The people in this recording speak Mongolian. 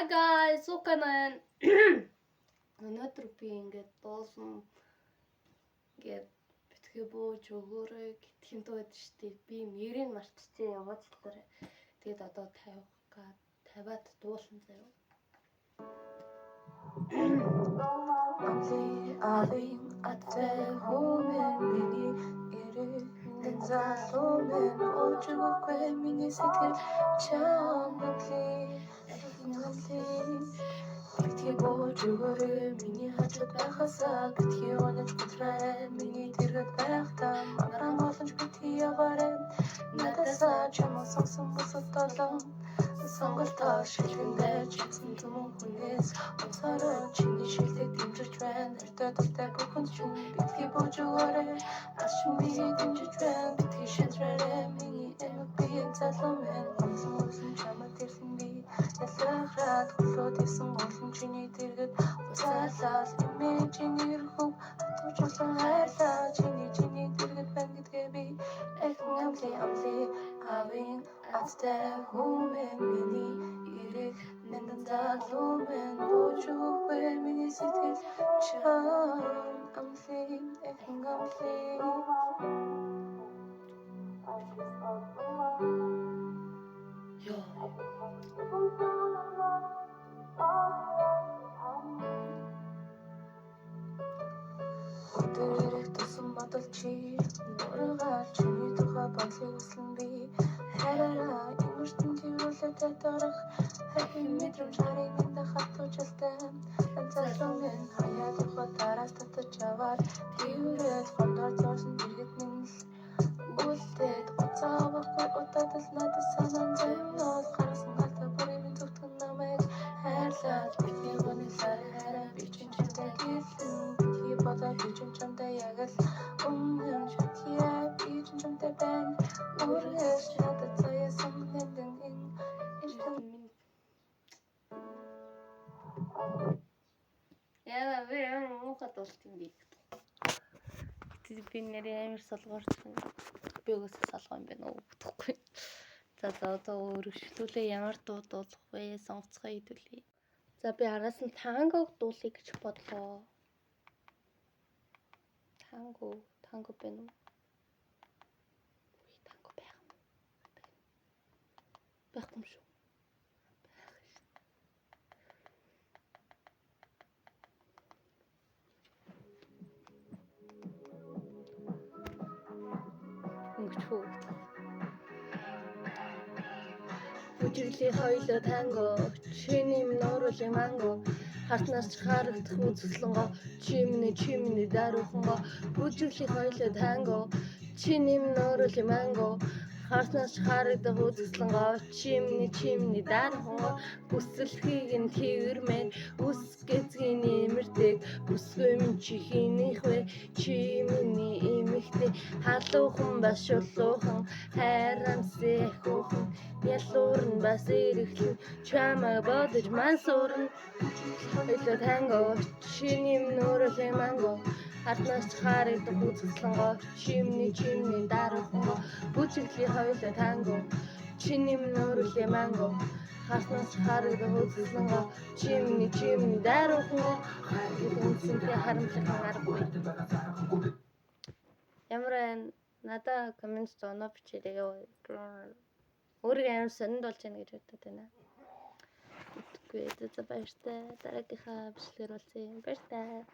Hi guys, суканаа. Өнөөдөр би ингээд дуулсан ингээд битгий бууж өгөөрэй гэх юм дууд штеп. Би нэрийг мартчихээ яваачлаарай. Тэгэд одоо тавиад дуулсан заяа. Авин атвэ хумэн миний эрэг залуумэн очгохгүй миний сэтгэл чамдли битгий бууж өгөөрэй миний хажууд байхасаа битгий унаж бүтрээ миний тэргэд байхдаа маргаан боломж битгий яваарай надасаа чамаа сонсон бусад толон сонголтоо шилхэндээ чигсэн түмэн хүнээс уцаараа чиний шилдэг дэмжиж байна тэртээ дуртай бүхэнд чинь битгий бууж өгөөрэй ашин би дэмжиж байна битгий шантраарай миний эмэг би залуу мэн онсон чамаа тэрсэн би ялахраад хөлөө тэрсэн олон чиний тэргэд уцаалал эмээ чиний рүү атгуулсан хайрлаа чиний тэргэд байна гэдгээ би эхэн амли авин аттай хүмэн миний эрэг нэндан залуумэн бууж өгөхгүй миний сэтгэл чам амли эхэн амли Өдөрөг тусан бодол чи нургаар чиний тухай бодлыг хүслэн би хараараа имэртэн тэрүүлээд тарах хахин мэдрэмж харыг минь хатуучлаа залуумэн хаяад явах тараас татаж аваад тэрүүлээд гондор зоосон дэргэд минь үлдээд уцаавахгүй удаад л надад санаан зовноод гарсан галта бүрийн минь зүтгэн намайг хайрлаад бидний гонилаа хараа би чинь чамтай гэлэн битгий бодоо би чинь чамтай яг л өмнө шатьяа би чинь чамтай байна үргэлж надад заяасан нэмдэн яа би муухай дуулсан би би нэрээ амар солгоорч байна. Би өөөсөө солгоо юм байна уу гэдэггүй. За одоо өргөжлүүлээ ямар дуу дуулах вэ? Сонгоцгоо хэдүүлээ. За би араас нь тангог дуулъя гэж бодлоо. Танго байна уу? Танго байх юм. Байхгүй юм шүү. Бүжиглийн хоёлоо танго чиний нууруулын манго хартнаас харагдах үзэсгэлэнго чимний дарууханго бүжиглийн хоёлоо танго чиний нууруулын манго хартнаас харагдах үзэсгэлэнго чимний дарууханго бүсэлхийг нь тэрмэн үс гэзгийн нэмэрдэг бүсгүй минь чихийнх вэ чимний эмэгтэй халуухан ба шулуухан хайрамсээ хүүхэн ялуурн бас ирэхлэн чамаа бодож мансуурн хоёлоо танго чиний нууруулын манго хартнаас харагдах үзэсгэлэнго чимний дарууханго бүжиглийн хоёлоо танго чиний нууруулын манго хартнаас харагдах үзэсгэлэнго чимний дарууханго үнсэнтэй харамлах аргагүй ямар надаа коммент зоноо бичээрэй өөрийгөө амар сонинд болж байна гэж бодод байна. Үгүй за баяртай дараагийнхаа бичлэгээр уулзъя. Баяртай.